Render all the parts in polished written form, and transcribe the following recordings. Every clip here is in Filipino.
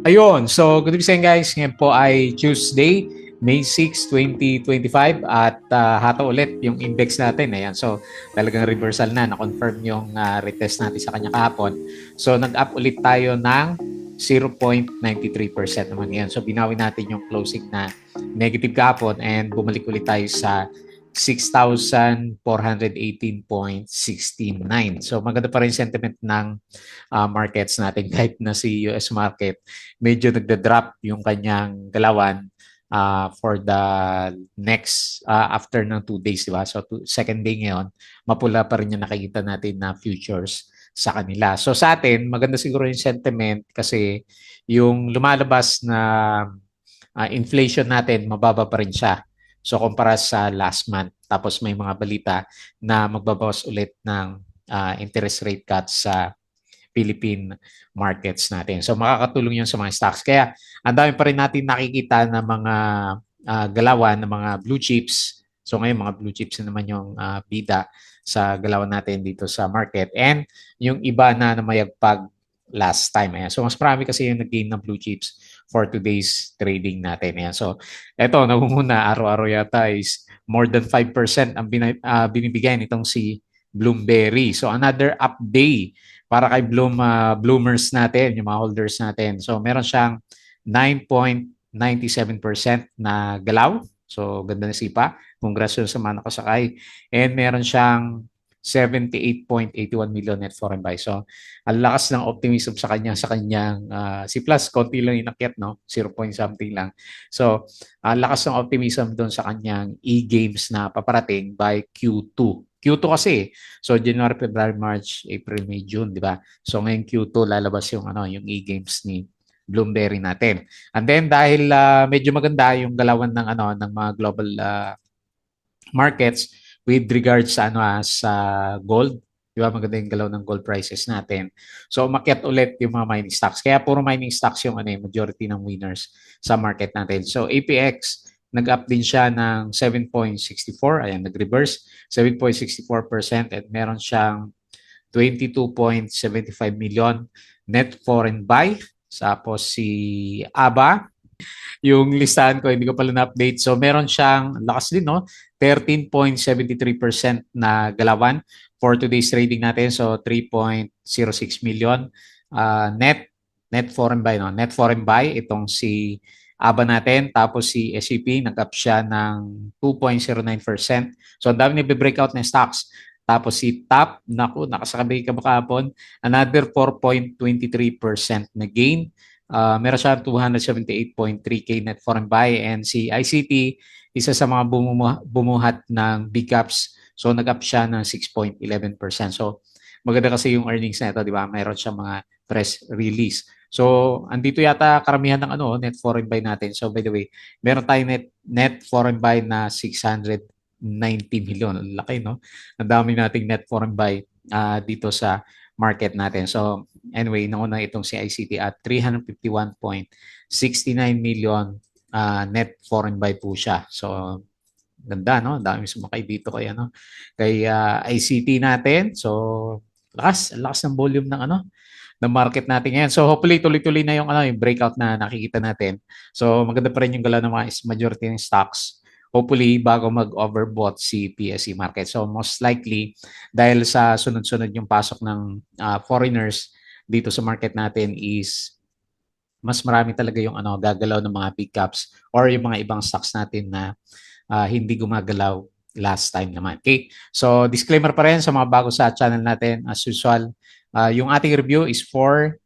Ayun, so good evening guys. Ngayon po ay Tuesday, May 6, 2025 at hata ulit yung index natin. Ayan, so talagang reversal na-confirm yung retest natin sa kanya kahapon. So nag-up ulit tayo ng 0.93% naman yan. So binawi natin yung closing na negative kahapon and bumalik ulit tayo sa 6,418.69. So maganda pa rin sentiment ng markets natin kahit na si US market medyo nagda-drop yung kanyang galawan for the next after ng 2 days, di ba? So second day ngayon, mapula pa rin yung nakikita natin na futures sa kanila. So sa atin, maganda siguro yung sentiment kasi yung lumalabas na inflation natin, mababa pa rin siya. So kumpara sa last month, tapos may mga balita na magbabawas ulit ng interest rate cuts sa Philippine markets natin. So makakatulong yun sa mga stocks. Kaya ang dami pa rin natin nakikita na mga galawan ng mga blue chips. So ngayon mga blue chips na naman yung bida sa galawan natin dito sa market. And yung iba na namayagpag last time. Ayan. So mas marami kasi yung nag-gain ng blue chips for today's trading natin. Ayan. So eto, nangunguna araw-araw yata is more than 5% ang binibigay nitong si Bloomberry. So another up day para kay bloomers natin, yung mga holders natin. So meron siyang 9.97% na galaw. So ganda na sipa. Congrats sa mga nakasakay. And meron siyang 78.81 million net foreign buy. So ang lakas ng optimism sa kanyang C plus, konti lang inakyat, no? 0 point something lang. So ang lakas ng optimism doon sa kanyang e-games na paparating by Q2. Q2 kasi, so January, February, March, April, May, June, di ba? So ngayon Q2 lalabas yung yung e-games ni Bloomberry natin. And then dahil medyo maganda yung galawan ng ng mga global markets with regards sa gold, di ba? Maganda yung galaw ng gold prices natin. So umakyat ulit yung mga mining stocks. Kaya puro mining stocks yung majority ng winners sa market natin. So APX nag-up din siya ng 7.64, ayan, nag-reverse 7.64% at meron siyang 22.75 million net foreign buy. Tapos si ABA, yung listahan ko, hindi ko pala na-update. So meron siyang lakas din, no? 13.73% na galawan for today's trading natin. So 3.06 million net foreign buy, no? Net foreign buy itong si ABA natin. Tapos si SCP, nag-up siya ng 2.09%. So ang dami nagbe-breakout ng stocks. Tapos si TAP, naku, nakasakabay ka ba kahapon? Another 4.23% na gain. Meron siya 278.3K net foreign buy and si ICT, isa sa mga bumuhat ng big caps. So nag-up siya ng 6.11%. So maganda kasi yung earnings na ito, di ba? Meron siya mga press release. So andito yata karamihan ng net foreign buy natin. So by the way, meron tayong net foreign buy na 690 million. Laki, no? Ang dami nating net foreign buy dito sa market natin. So anyway, nauna itong si ICT at 351.69 million net foreign buy po siya. So ganda, no? Dami sumakay dito kay kay ICT natin. So lakas ng volume ng ng market natin ngayon. So hopefully tuloy-tuloy na yung yung breakout na nakikita natin. So maganda pa rin yung galaw ng mga majority ng stocks. Hopefully bago mag-overbought si PSE market. So most likely dahil sa sunod-sunod yung pasok ng foreigners dito sa market natin is mas marami talaga yung gagalaw ng mga big caps or yung mga ibang stocks natin na hindi gumagalaw last time naman. Okay? So disclaimer pa rin sa mga bago sa channel natin as usual. Yung ating review is for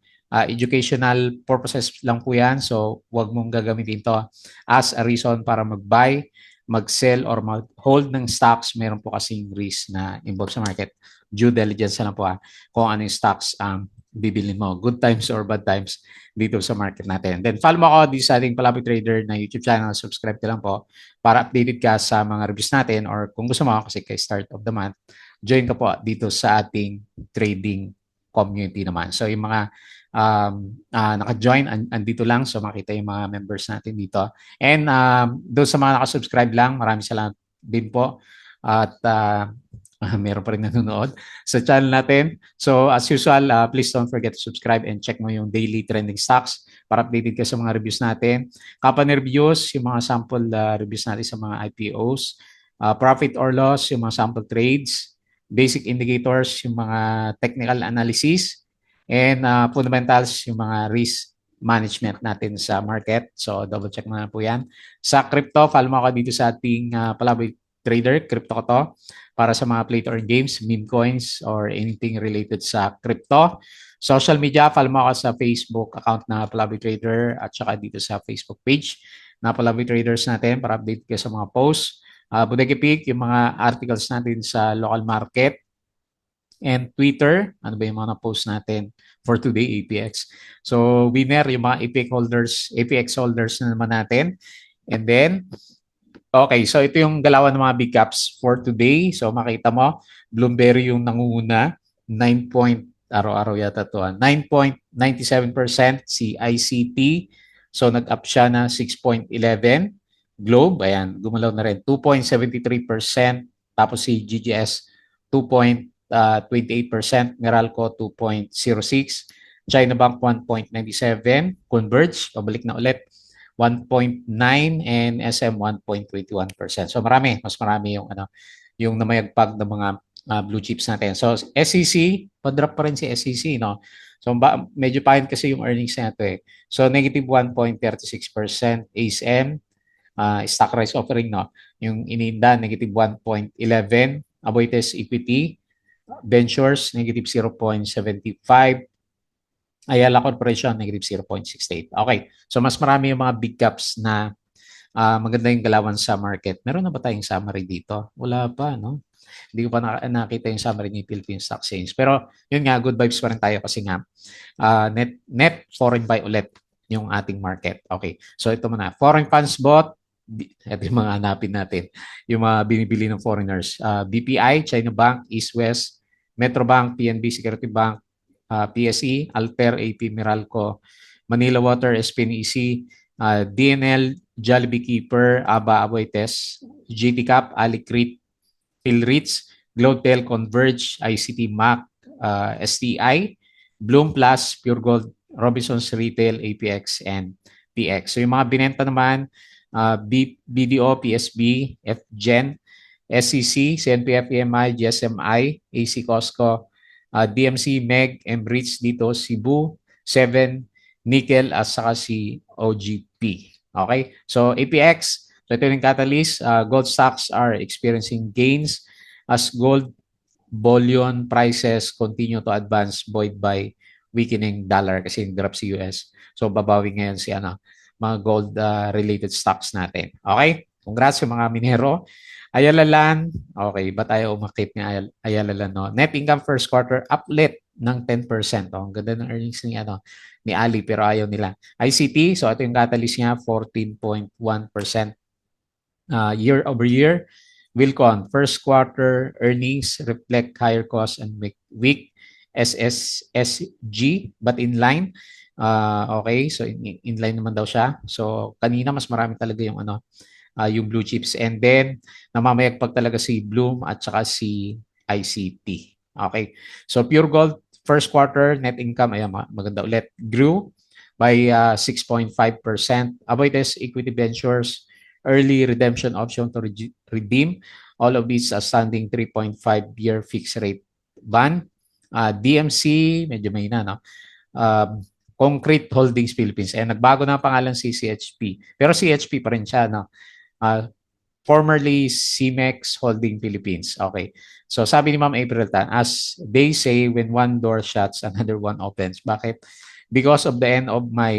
educational purposes lang po yan. So wag mong gagamitin to as a reason para mag-buy, mag-sell or mag-hold ng stocks. Meron po kasing risk na involved sa market. Due diligence na lang po kung ano yung stocks ang bibilin mo. Good times or bad times dito sa market natin. Then follow mo ako dito sa ating Palabok Trader na YouTube channel. Subscribe ka lang po para updated ka sa mga reviews natin or kung gusto mo kasi kay start of the month, join ka po dito sa ating trading community naman. So yung mga naka-join, andito lang. So makita yung mga members natin dito. And doon sa mga naka-subscribe lang, maraming salamat din po. At meron pa rin nanonood sa channel natin. So as usual, please don't forget to subscribe and check mo yung daily trending stocks para updated ka sa mga reviews natin. Company reviews, yung mga sample reviews natin sa mga IPOs. Profit or loss, yung mga sample trades. Basic indicators, yung mga technical analysis. And fundamentals, yung mga risk management natin sa market. So double check mo na po yan. Sa crypto, follow mo ako dito sa ating Palaboy Trader, crypto ko to, para sa mga play to earn games, meme coins, or anything related sa crypto. Social media, follow mo ako sa Facebook account na Palaboy Trader at saka dito sa Facebook page na Palaboy Traders natin para update kayo sa mga posts. Bodega Peak, yung mga articles natin sa local market, and Twitter, ano ba yung mga post natin for today, APX. So, winner, yung mga APX holders na naman natin. And then, okay, so ito yung galawan ng mga big caps for today. So, makita mo, Bloomberry yung nangunguna, 9 point, araw-araw yata to, 9.97% si ICT. So, nag-up siya na 6.11. Globe, ayan, gumalaw na rin, 2.73%. Tapos si GGS, 2.28%, Meralco 2.06%, China Bank 1.97%, Converge, pabalik na ulit, 1.9%, and SM 1.21%. So mas marami yung namayagpag ng mga blue chips natin. So SEC, pa-drop pa rin si SEC, no? So medyo pahit kasi yung earnings natin eh. So negative 1.36%, ASM, stock price offering, no? Yung ininda, negative 1.11%, Aboitiz Equity, Ventures, negative 0.75%, Ayala Corporation, negative 0.68%. Okay, so mas marami yung mga big caps na maganda yung galawan sa market. Meron na ba tayong summary dito? Wala pa, no? Hindi ko pa nakita yung summary ni Philippine Stock Exchange. Pero yun nga, good vibes pa rin tayo kasi nga net foreign buy ulit yung ating market. Okay, so ito muna. Foreign funds bought, ito yung mga hanapin natin. Yung mga binibili ng foreigners. BPI, China Bank, East West, Metrobank, PNB, Security Bank, PSE, Alter, AP, Meralco, Manila Water, SPNEC, DNL, Jollibee Keeper, ABA, Aboitiz, GT Cap, Alicrete, Philritz, Glotel, Converge, ICT, MAC, STI, Bloom Plus, Pure Gold, Robinsons Retail, APX, and PX. So yung mga binenta naman, BDO, PSB, FGen, SCC, CNPF, EMI, GSMI, AC Costco, DMC, MEG, Embrich dito, Cebu, 7, Nickel, at saka si OGP. Okay? So APX, so ito yung catalyst. Gold stocks are experiencing gains as gold bullion prices continue to advance buoyed by weakening dollar kasi drop si US. So babawi ngayon si mga gold related stocks natin. Okay? Congrats sa mga minero. Ayala Land, okay, ba tayo umakit ng Ayala Land, no? Net income first quarter uplift ng 10%. Oh, ang ganda ng earnings ni Ali pero ayaw nila. ICT, so ito yung catalyst niya, 14.1% year over year. Wilcon, first quarter earnings reflect higher costs and weak SSSG but in line. Okay, so in line naman daw siya. So kanina mas marami talaga yung blue chips, and then namamayagpag talaga si Bloom at saka si ICT. Okay, so Pure Gold first quarter net income, ayan, maganda ulit, grew by 6.5%. Aboitiz Equity Ventures early redemption option to redeem all of these standing 3.5-year fixed rate bond. DMC, medyo may na, no? Concrete Holdings Philippines. Nagbago na ang pangalan si CHP. Pero CHP pa rin siya, no? Formerly CMEX Holding Philippines. Okay. So sabi ni Ma'am April Tan, as they say, when one door shuts, another one opens. Bakit? Because of the end of my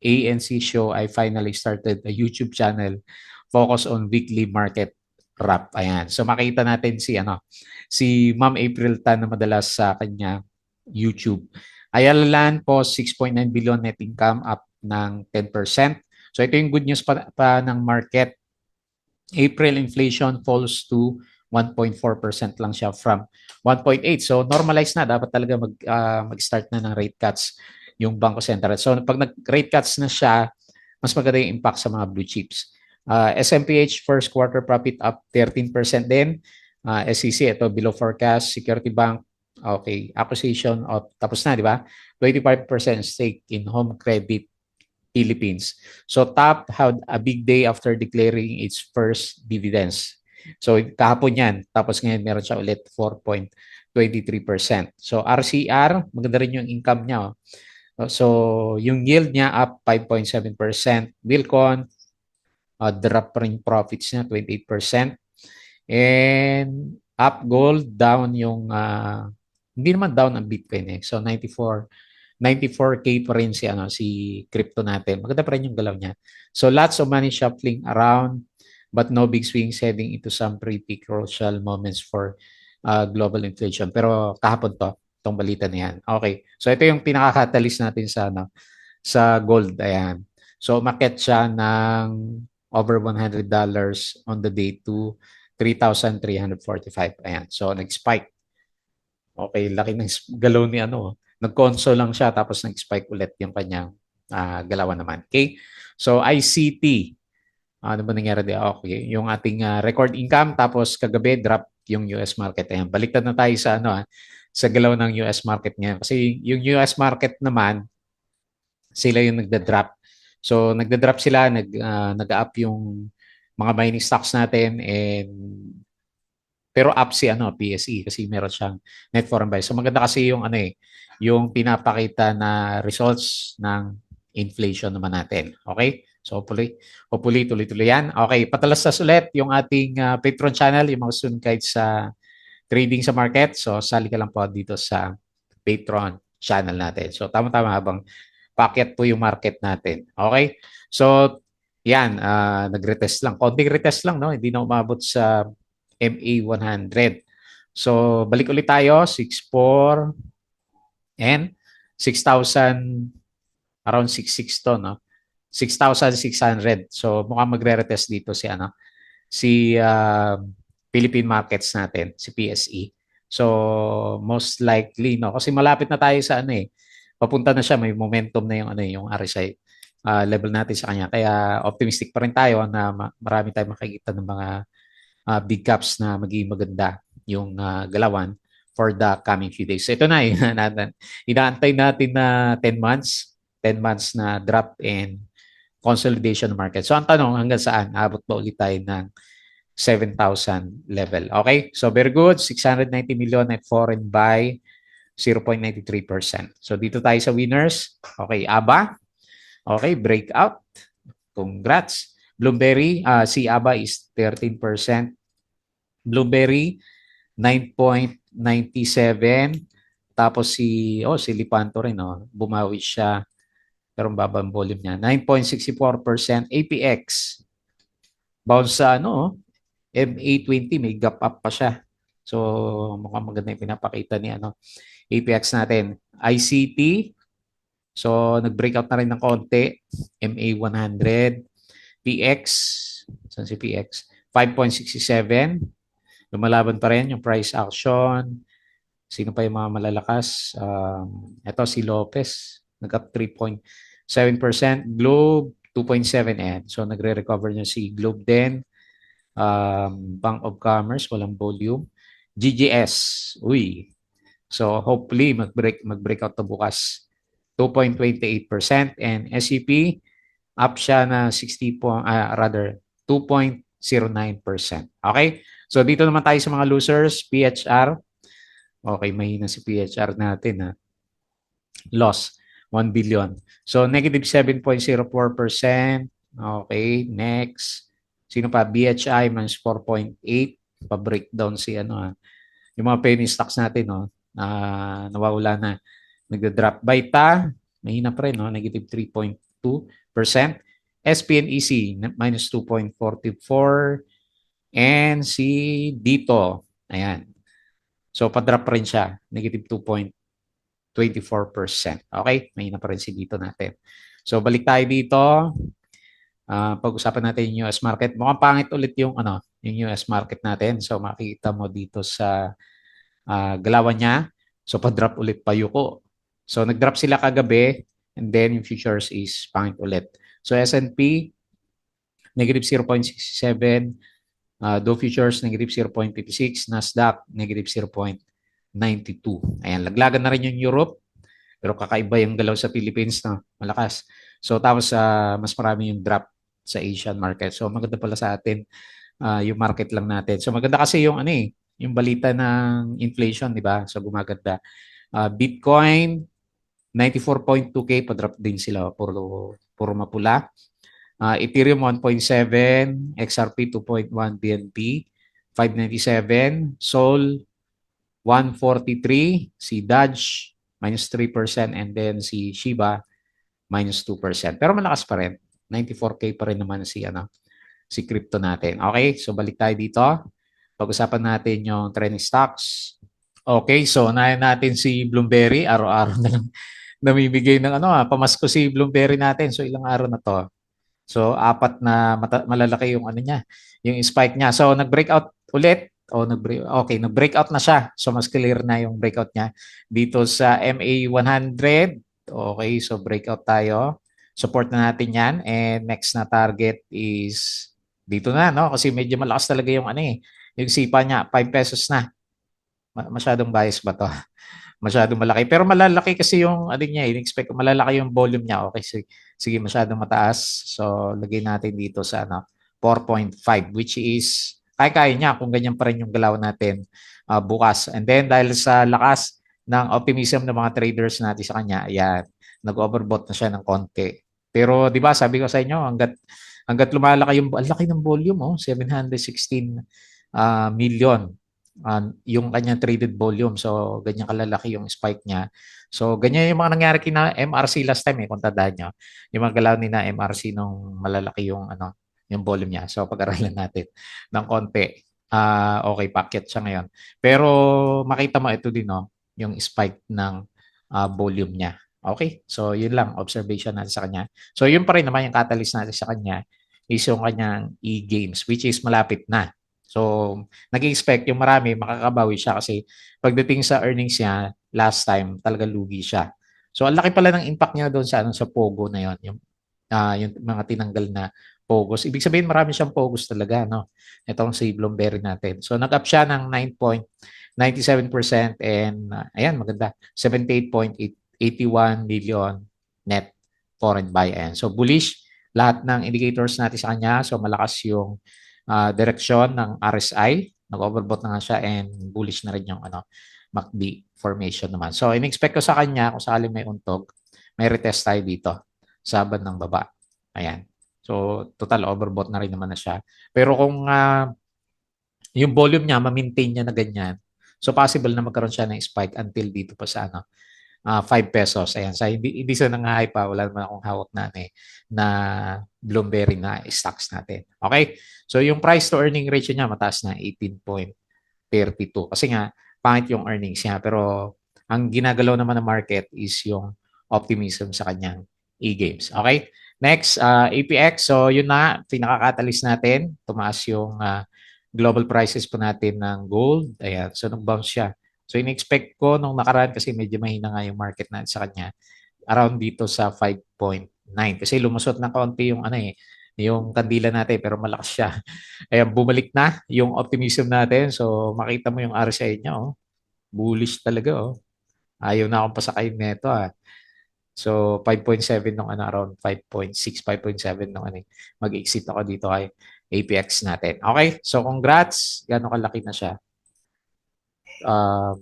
ANC show, I finally started a YouTube channel focused on weekly market wrap. Ayan. So makita natin si Ma'am April Tan na madalas sa kanya YouTube. Ayala Land po, 6.9 billion net income, up ng 10%. So ito yung good news pa ng market. April inflation falls to 1.4% lang siya from 1.8. So normalized na, dapat talaga mag-start na ng rate cuts yung Bangko Sentral. So pag nag-rate cuts na siya, mas maganda yung impact sa mga blue chips. SMPH first quarter profit up 13% din. SEC, ito below forecast, Security Bank, okay, acquisition of, tapos na, di ba? 25% stake in Home Credit Philippines. So TAP had a big day after declaring its first dividends. So kahapon yan, tapos ngayon meron siya ulit 4.23%. So RCR, maganda rin yung income niya. So yung yield niya up 5.7%. Wilcon, drop rin profits niya 28%. And up gold, down yung, hindi naman down ang Bitcoin eh. So 94K pa rin si crypto natin. Maganda pa rin yung galaw niya. So lots of money shuffling around but no big swings heading into some pretty crucial moments for global inflation. Pero kahapon itong balita na yan. Okay. So ito yung pinaka-catalyst natin sa gold. Ayan. So umakyat siya ng over $100 on the day to 3,345. Ayan. So nag-spike. Okay, laki ng galaw ni nag-console lang siya tapos nag-spike ulit yung kanyang galawan naman. Okay? So ICT, ano ba nangyari di? Okay, yung ating record income tapos kagabi drop yung US market. Ayan, baliktad na tayo sa galaw ng US market ngayon. Kasi yung US market naman, sila yung nagda-drop. So nagda-drop sila, nag-up yung mga mining stocks natin and pero up PSE kasi meron siyang net foreign buy. So maganda kasi yung pinapakita na results ng inflation naman natin. Okay? So hopefully tuloy-tuloy yan. Okay, patalastas ulit yung ating Patreon channel, yung mga student guides sa trading sa market. So sali ka lang po dito sa Patreon channel natin. So tama-tama habang paakyat po yung market natin. Okay? So yan, nag-retest lang. Konting retest lang, no? Hindi na umabot sa MA100. So, balik ulit tayo, 6.4 and 6,000, around 6,600 to, no? 6,600. So, mukhang magre-retest dito si Philippine markets natin, si PSE. So, most likely, no? Kasi malapit na tayo sa papunta na siya, may momentum na yung RSI level natin sa kanya. Kaya optimistic pa rin tayo na marami tayong makikita ng mga big caps na magiging maganda yung galawan for the coming few days. So ito na, inaantay natin na 10 months, 10 months na drop and consolidation market. So ang tanong, hanggang saan? Abot ba ulit tayo ng 7,000 level? Okay? So very good. 690 million at foreign buy, 0.93%. So dito tayo sa winners. Okay, ABA. Okay, breakout. Congrats. Bloomberry, si ABA is 13%. Blueberry, 9.97. Tapos si Lipanto rin, bumawi siya. Pero baba ang volume niya. 9.64%. APX, bounce sa MA20, may gap up pa siya. So, mukhang maganda yung pinapakita ni APX natin. ICT, so nag-breakout na rin ng konti. MA100. PX, saan si PX? 5.67. Lumalaban pa rin yung price action. Sino pa yung mga malalakas? Ito si Lopez, nag-up 3.7%. Globe, 2.7. So nagre-recover niya si Globe din. Bank of Commerce, walang volume. GGS, uy. So hopefully mag-breakout to bukas. 2.28%. And SCP, up siya na 2.09%. Okay? So dito naman tayo sa mga losers, PHR. Okay, mahina si PHR natin. Loss, 1 billion. So negative 7.04%. Okay, next. Sino pa? BHI minus 4.8. Pa-breakdown yung mga penny stocks natin, nawawala na. Nagda-drop. Baita, mahina pa rin, negative 3.2%. SPNEC, minus 2.44%. And si dito, ayan. So, pa-drop rin siya. Negative 2.24%. Okay? Mahina pa rin si dito natin. So, balik tayo dito. Pag-usapan natin yung US market. Mukhang pangit ulit yung US market natin. So, makikita mo dito sa galawan niya. So, pa-drop ulit pa yuko. So, nag-drop sila kagabi. And then, yung futures is pangit ulit. So, S&P, negative 0.67%. Dow Futures, negative 0.56. Nasdaq, negative 0.92. Ayan, laglagan na rin yung Europe. Pero kakaiba yung galaw sa Philippines, no? Malakas. So, tapos mas marami yung drop sa Asian market. So, maganda pala sa atin yung market lang natin. So, maganda kasi yung ano yung balita ng inflation, di ba? So, gumaganda. Bitcoin, 94.2K, pa-drop din sila. Puro mapula. Ethereum 1.7, XRP 2.1, BNB 597, Sol 143, si Dodge minus 3%, and then si Shiba minus 2%. Pero malakas pa rin. 94K pa rin naman si crypto natin. Okay, so balik tayo dito. Pag-usapan natin yung trending stocks. Okay, so unahin natin si Bloomberry. Araw-araw na lang namimigay ng pamasko si Bloomberry natin. So ilang araw na to? So, apat na malalaki yung niya, yung spike niya. So, nag-breakout ulit. Nag-breakout na siya. So, mas clear na yung breakout niya dito sa MA 100. Okay, so breakout tayo. Support na natin yan. And next na target is dito na, no? Kasi medyo malakas talaga yung yung sipa niya. 5 pesos na. Masyadong bias ba to? Masyadong malaki. Pero malalaki kasi yung niya, in-expect ko malalaki yung volume niya. Okay, sige, masyadong mataas. So, lagay natin dito sa 4.5, which is kaya niya kung ganyan pa rin yung galaw natin bukas. And then dahil sa lakas ng optimism ng mga traders natin sa kanya, ayan, nag-overbought na siya ng konti. Pero 'di ba, sabi ko sa inyo, hangga't lumalaki yung ang laki ng volume, 716 million yung kanyang traded volume. So, ganyan kalalaki yung spike niya. So, ganyan yung mga nangyari kina MRC last time kung tandaan nyo. Yung mga galaw ni na MRC nung malalaki yung volume niya. So, pag-aralan natin ng konti. Okay, packet siya ngayon. Pero makita mo ito din, no, yung spike ng volume niya. Okay? So, yun lang, observation natin sa kanya. So, yun pa rin naman yung catalyst natin sa kanya is yung kanyang e-games, which is malapit na. So, nag-expect yung marami makakabawi siya kasi pagdating sa earnings niya, last time talaga lugi siya. So, ang laki pala ng impact niya doon sa Pogo na yon, yung mga tinanggal na Pogos. Ibig sabihin marami siyang Pogos talaga, no? Itong si Bloomberry natin. So, nag-up siya ng 9.97% and ayan, maganda. 78.81 million net foreign buy. Ayan. So, bullish lahat ng indicators natin sa kanya. So, malakas yung direksyon ng RSI. Nag-overbought na nga siya and bullish na rin yung MACD formation naman. So, in-expect ko sa kanya kung sakaling may untog, may retest tayo dito sa bandang baba. Ayan. So, total overbought na rin naman na siya. Pero kung yung volume niya, ma-maintain niya na ganyan, so possible na magkaroon siya ng spike until dito pa sa 5 pesos. Ayan. So, hindi siya nang-hype pa. Wala naman akong hawak na Bloomberry na stocks natin. Okay? So, yung price to earning ratio niya mataas na 18.32. Kasi nga, pangit yung earnings niya. Pero, ang ginagalaw naman ng market is yung optimism sa kanyang e-games. Okay? Next, APX. So, yun na, pinaka-catalyst natin. Tumaas yung global prices po natin ng gold. Ayan. So, nag-bounce siya. So, in-expect ko nung nakaraan kasi medyo mahina nga yung market natin sa kanya. Around dito sa 5.9. Kasi lumusot na kaunti yung yung kandila natin pero malakas siya. Ayan, bumalik na yung optimism natin. So, makita mo yung RSI niya, bullish talaga, Ayaw na akong pasakayin nito, So, 5.7 nung around 5.6, 5.7 nung mag-exit ako dito kay APX natin. Okay, so congrats. Gano'ng kalaki na siya.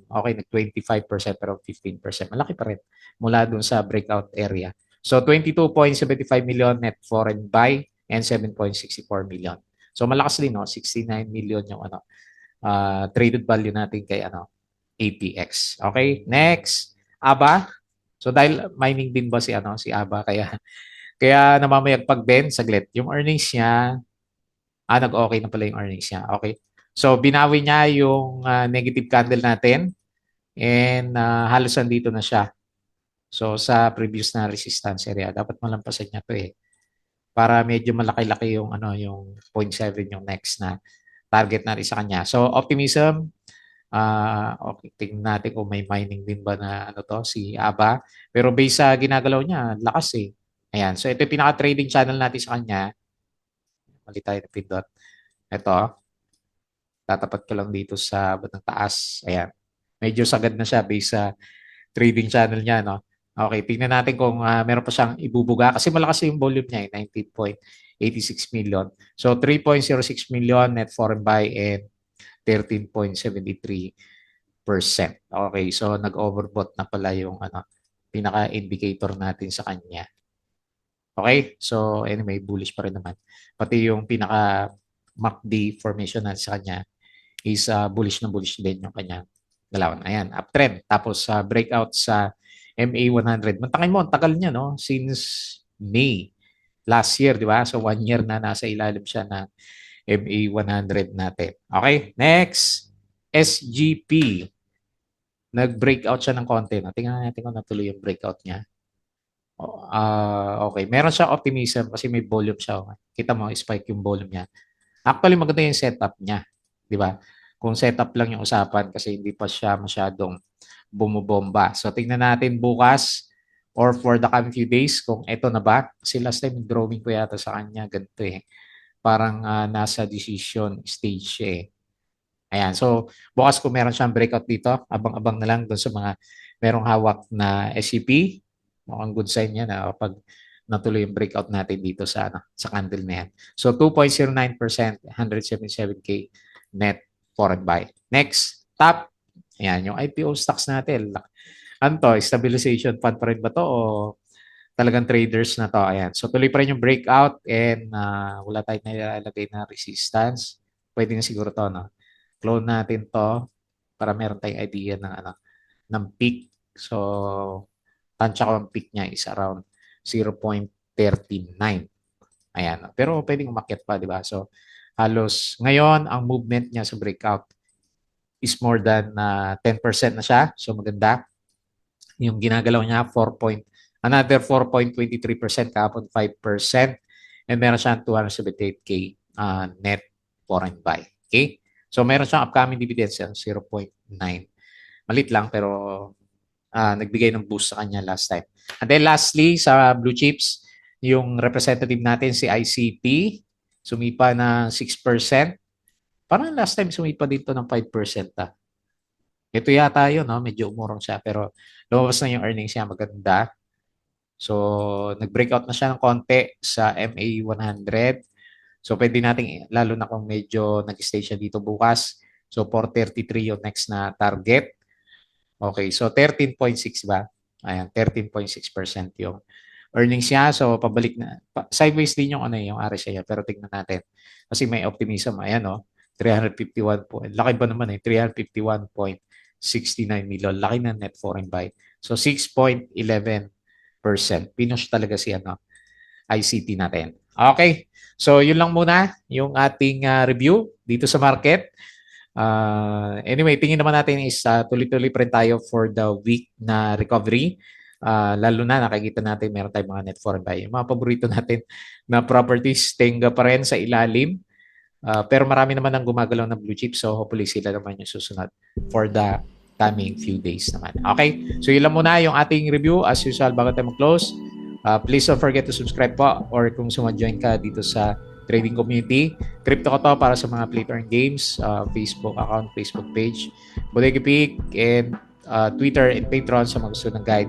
Okay, nag-25% pero 15%. Malaki pa rin mula dun sa breakout area. So, 22.75 million net foreign buy and 7.64 million. So, malakas din, 69 million yung traded value natin kay APX. Okay, next, ABA. So, dahil mining din ba si ABA, kaya namamayag pag-bend saglit. Yung earnings niya, nag-okay na pala yung earnings niya. Okay. So, binawi niya yung negative candle natin and halos andito na siya. So, sa previous na resistance area, dapat malampasan niya to para medyo malaki-laki yung 0.7 yung next na target natin sa kanya. So, optimism, okay, tingnan natin kung may mining din ba na si ABA. Pero based sa ginagalaw niya, lakas Ayan. So, ito yung pinaka-trading channel natin sa kanya. Mali tayo na pindot. Ito. Tatapat ko lang dito sa bandang taas. Ayan. Medyo sagad na siya based sa trading channel niya, no? Okay, tingnan natin kung meron pa siyang ibubuga kasi malakas yung volume niya, 19.86 million. So 3.06 million net foreign buy and 13.73%. Okay, so nag-overbought na pala yung pinaka-indicator natin sa kanya. Okay, so anyway, bullish pa rin naman. Pati yung pinaka MACD formation natin sa kanya is bullish na bullish din yung kanya galawan. Ayan, uptrend. Tapos breakout sa MA100. Mantakin mo, ang tagal niya, no? Since May last year, di ba? So 1 year na nasa ilalim siya na MA100 natin. Okay, next. SGP. Nag-breakout siya ng konti. No? Tingnan natin kung natuloy yung breakout niya. Okay, meron siya optimism kasi may volume siya. Okay? Kita mo, spike yung volume niya. Actually, maganda yung setup niya. Di ba? Kung setup lang yung usapan kasi hindi pa siya masyadong bumubomba. So, tingnan natin bukas or for the coming few days kung ito na ba. Kasi last time, drawing ko yata sa kanya, ganito eh. Parang nasa decision stage siya eh. Ayan. So, bukas kung meron siyang breakout dito, abang-abang na lang doon sa mga merong hawak na SCP. Mukhang good sign yan pag natuloy yung breakout natin dito sa candle na yan. So, 2.09%, 177K net foreign buy. Next, top. Ayan, yung IPO stocks natin. Ano to? Stabilization fund pa rin ba to o talagang traders na to? Ayan. So, tuloy pa rin yung breakout and wala tayong nilalagay na resistance. Pwede na siguro to, no? Clone natin to para meron tayong idea ng peak. So, tansya ko ang peak niya is around 0.39. Ayan. Pero pwedeng umakyat pa, di ba? So, halos ngayon, ang movement niya sa breakout is more than 10% na siya. So, maganda. Yung ginagalaw niya, another 4.23%, kahapon 5%. And meron siyang 278K net foreign buy. Okay? So, meron siyang upcoming dividends, 0.9. Malit lang, pero nagbigay ng boost sa kanya last time. And then lastly, sa blue chips, yung representative natin, si ICT, sumipa na 6%. Parang last time sumipa dito ng 5%. Ito yata yun, no? Medyo umurong siya, pero lumabas na yung earnings niya, maganda. So, nag-breakout na siya ng konti sa MA100. So, pwede natin, lalo na kung medyo nag-stay siya dito bukas. So, 433 yung next na target. Okay, so 13.6 ba? Ayan, 13.6% yung earnings niya. So, pabalik na. Sideways din yung yung RSI niya. Pero tignan natin. Kasi may optimism. Ayan, 351 po. Laki ba naman 351.69 million. Laki na net foreign buy. So, 6.11%. Pinush talaga si ICT natin. Okay. So, yun lang muna yung ating review dito sa market. Anyway, tingin naman natin is tuloy-tuloy pa rin tayo for the week na recovery. Lalo na nakikita natin meron tayong mga net foreign buy. Yung mga paborito natin na properties, tenga pa rin sa ilalim. Pero marami naman ang gumagalaw ng blue chip. So hopefully sila naman yung susunod for the coming few days naman. Okay? So yun lang muna yung ating review. As usual, bago tayo mag-close, please don't forget to subscribe po or kung suma-join ka dito sa trading community. Crypto ko to para sa mga play to earn games, Facebook account, Facebook page, Bodega Peak, and Twitter and Patreon sa mga gusto ng guide.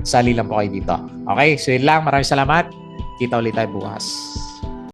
Sali lang po kayo dito. Okay? So yun lang. Maraming salamat. Kita ulit tayo bukas.